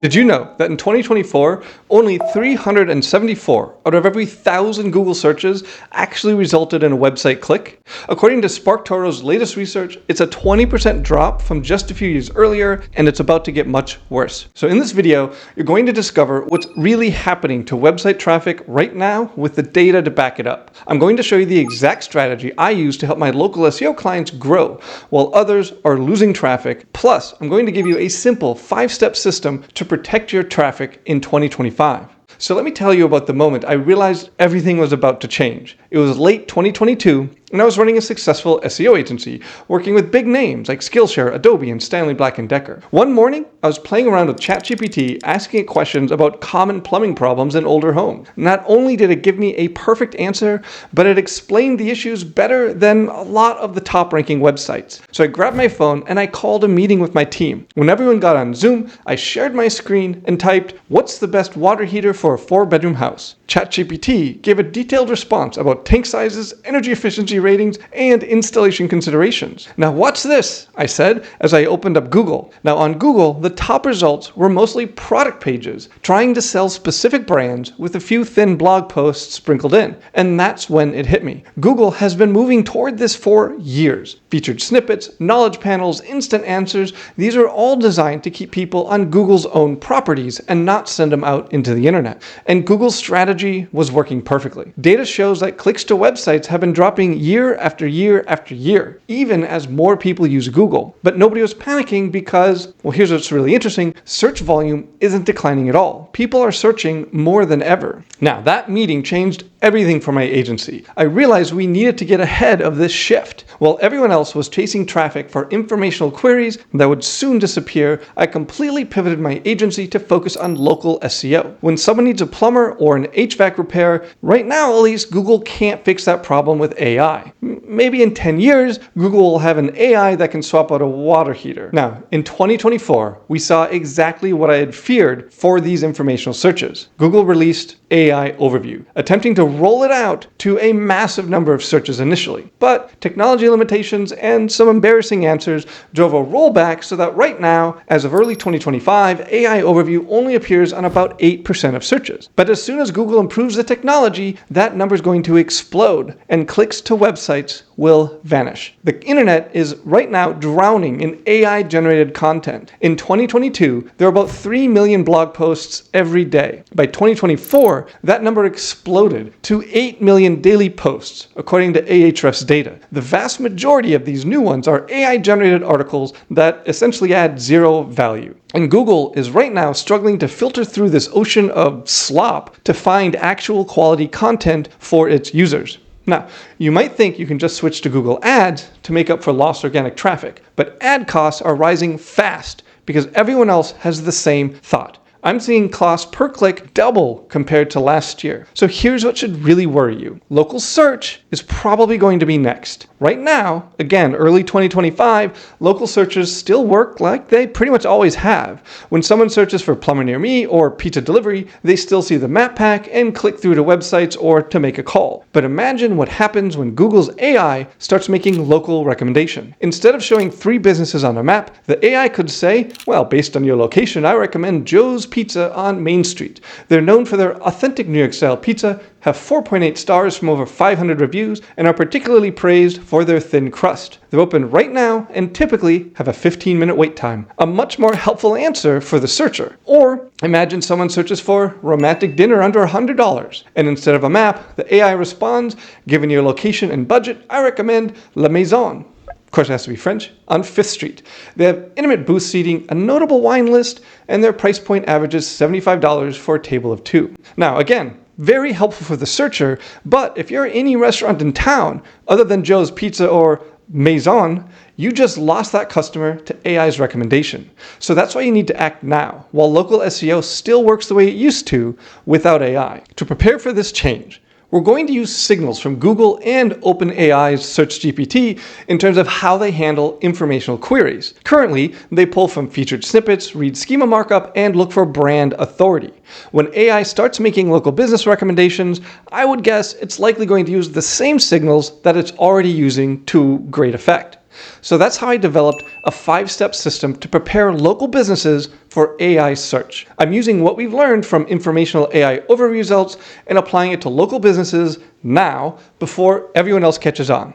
Did you know that in 2024, only 374 out of every 1,000 Google searches actually resulted in a website click? According to SparkToro's latest research, it's a 20% drop from just a few years earlier, and it's about to get much worse. So in this video, you're going to discover what's really happening to website traffic right now with the data to back it up. I'm going to show you the exact strategy I use to help my local SEO clients grow, while others are losing traffic. Plus, I'm going to give you a simple 5-step system to protect your traffic in 2025. So let me tell you about the moment I realized everything was about to change. It was late 2022, and I was running a successful SEO agency, working with big names like Skillshare, Adobe, and Stanley Black & Decker. One morning, I was playing around with ChatGPT, asking it questions about common plumbing problems in older homes. Not only did it give me a perfect answer, but it explained the issues better than a lot of the top-ranking websites. So I grabbed my phone and I called a meeting with my team. When everyone got on Zoom, I shared my screen and typed, "What's the best water heater for a 4-bedroom house?" ChatGPT gave a detailed response about tank sizes, energy efficiency ratings, and installation considerations. "Now watch this," I said as I opened up Google. Now on Google, the top results were mostly product pages, trying to sell specific brands with a few thin blog posts sprinkled in. And that's when it hit me. Google has been moving toward this for years. Featured snippets, knowledge panels, instant answers, these are all designed to keep people on Google's own properties and not send them out into the internet. And Google's strategy was working perfectly. Data shows that clicks to websites have been dropping year after year after year, even as more people use Google. But nobody was panicking because, well, here's what's really interesting, search volume isn't declining at all. People are searching more than ever. Now, that meeting changed everything for my agency. I realized we needed to get ahead of this shift. While everyone else was chasing traffic for informational queries that would soon disappear, I completely pivoted my agency to focus on local SEO. When someone needs a plumber or an HVAC repair, right now at least, Google can't fix that problem with AI. Maybe in 10 years, Google will have an AI that can swap out a water heater. Now, in 2024, we saw exactly what I had feared for these informational searches. Google released AI Overview, attempting to roll it out to a massive number of searches initially. But technology limitations and some embarrassing answers drove a rollback so that right now, as of early 2025, AI Overview only appears on about 8% of searches. But as soon as Google improves the technology, that number is going to explode and clicks to websites will vanish. The internet is right now drowning in AI-generated content. In 2022, there were about 3 million blog posts every day. By 2024, that number exploded to 8 million daily posts, according to Ahrefs data. The vast majority of these new ones are AI-generated articles that essentially add zero value. And Google is right now struggling to filter through this ocean of slop to find actual quality content for its users. Now, you might think you can just switch to Google Ads to make up for lost organic traffic, but ad costs are rising fast because everyone else has the same thought. I'm seeing costs per click double compared to last year. So here's what should really worry you. Local search is probably going to be next. Right now, again, early 2025, local searches still work like they pretty much always have. When someone searches for plumber near me or pizza delivery, they still see the map pack and click through to websites or to make a call. But imagine what happens when Google's AI starts making local recommendation. Instead of showing 3 businesses on a map, the AI could say, well, based on your location, I recommend Joe's Pizza on Main Street. They're known for their authentic New York style pizza, have 4.8 stars from over 500 reviews, and are particularly praised for their thin crust. They're open right now and typically have a 15-minute wait time. A much more helpful answer for the searcher. Or imagine someone searches for romantic dinner under $100, and instead of a map, the AI responds, given your location and budget, I recommend La Maison. Of course, it has to be French, on 5th Street. They have intimate booth seating, a notable wine list, and their price point averages $75 for a table of 2. Now, again, very helpful for the searcher, but if you're any restaurant in town, other than Joe's Pizza or Maison, you just lost that customer to AI's recommendation. So that's why you need to act now, while local SEO still works the way it used to without AI. To prepare for this change, we're going to use signals from Google and OpenAI's SearchGPT in terms of how they handle informational queries. Currently, they pull from featured snippets, read schema markup, and look for brand authority. When AI starts making local business recommendations, I would guess it's likely going to use the same signals that it's already using to great effect. So that's how I developed a 5-step system to prepare local businesses for AI search. I'm using what we've learned from informational AI overview results and applying it to local businesses now before everyone else catches on.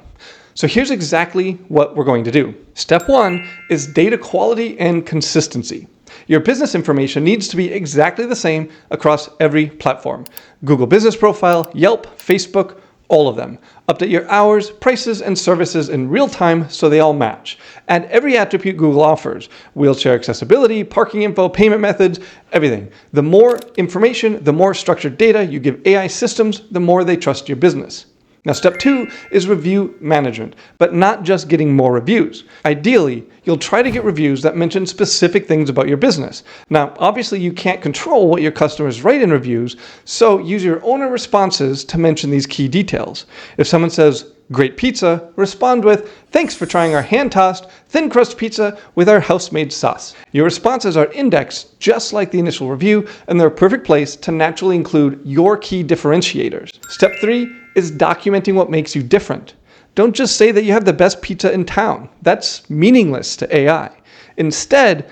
So here's exactly what we're going to do. Step 1 is data quality and consistency. Your business information needs to be exactly the same across every platform. Google Business Profile, Yelp, Facebook, all of them. Update your hours, prices, and services in real time so they all match. Add every attribute Google offers. Wheelchair accessibility, parking info, payment methods, everything. The more information, the more structured data you give AI systems, the more they trust your business. Now, step 2 is review management, but not just getting more reviews. Ideally, you'll try to get reviews that mention specific things about your business. Now, obviously, you can't control what your customers write in reviews, so use your owner responses to mention these key details. If someone says, "Great pizza," respond with, "Thanks for trying our hand-tossed, thin crust pizza with our house-made sauce." Your responses are indexed just like the initial review, and they're a perfect place to naturally include your key differentiators. Step 3 is documenting what makes you different. Don't just say that you have the best pizza in town. That's meaningless to AI. Instead,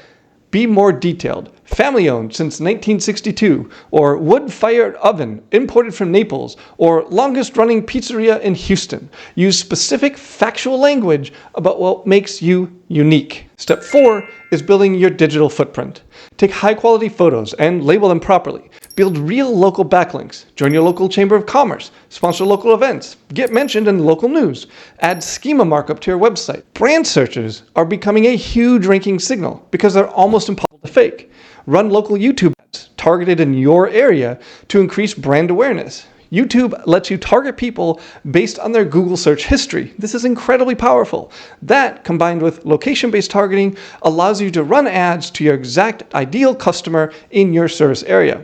be more detailed. Family owned since 1962, or wood-fired oven imported from Naples, or longest running pizzeria in Houston. Use specific factual language about what makes you unique. Step 4 is building your digital footprint. Take high-quality photos and label them properly. Build real local backlinks. Join your local chamber of commerce. Sponsor local events. Get mentioned in local news. Add schema markup to your website. Brand searches are becoming a huge ranking signal because they're almost impossible to fake. Run local YouTube ads targeted in your area to increase brand awareness. YouTube lets you target people based on their Google search history. This is incredibly powerful. That, combined with location-based targeting, allows you to run ads to your exact ideal customer in your service area.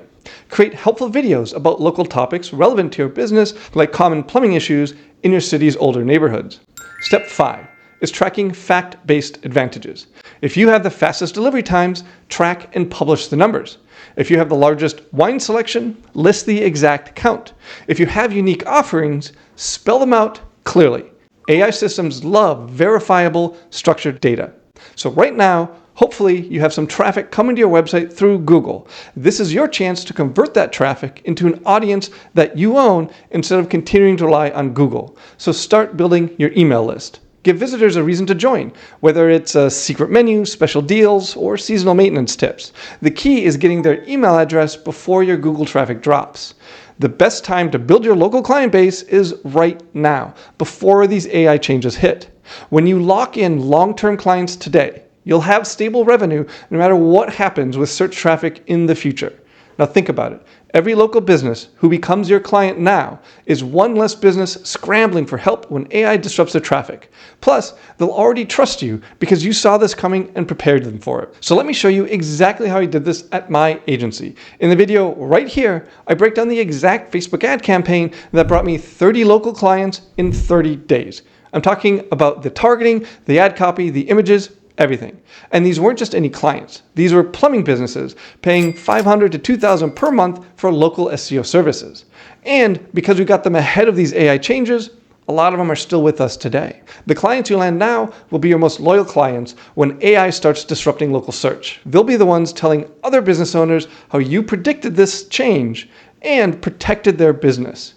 Create helpful videos about local topics relevant to your business, like common plumbing issues in your city's older neighborhoods. Step 5 is tracking fact-based advantages. If you have the fastest delivery times, track and publish the numbers. If you have the largest wine selection, list the exact count. If you have unique offerings, spell them out clearly. AI systems love verifiable, structured data. So right now, hopefully you have some traffic coming to your website through Google. This is your chance to convert that traffic into an audience that you own instead of continuing to rely on Google. So start building your email list. Give visitors a reason to join, whether it's a secret menu, special deals, or seasonal maintenance tips. The key is getting their email address before your Google traffic drops. The best time to build your local client base is right now, before these AI changes hit. When you lock in long-term clients today, you'll have stable revenue no matter what happens with search traffic in the future. Now think about it. Every local business who becomes your client now is one less business scrambling for help when AI disrupts their traffic. Plus, they'll already trust you because you saw this coming and prepared them for it. So let me show you exactly how I did this at my agency. In the video right here, I break down the exact Facebook ad campaign that brought me 30 local clients in 30 days. I'm talking about the targeting, the ad copy, the images, everything. And these weren't just any clients. These were plumbing businesses paying $500 to $2,000 per month for local SEO services. And because we got them ahead of these AI changes, a lot of them are still with us today. The clients you land now will be your most loyal clients when AI starts disrupting local search. They'll be the ones telling other business owners how you predicted this change and protected their business.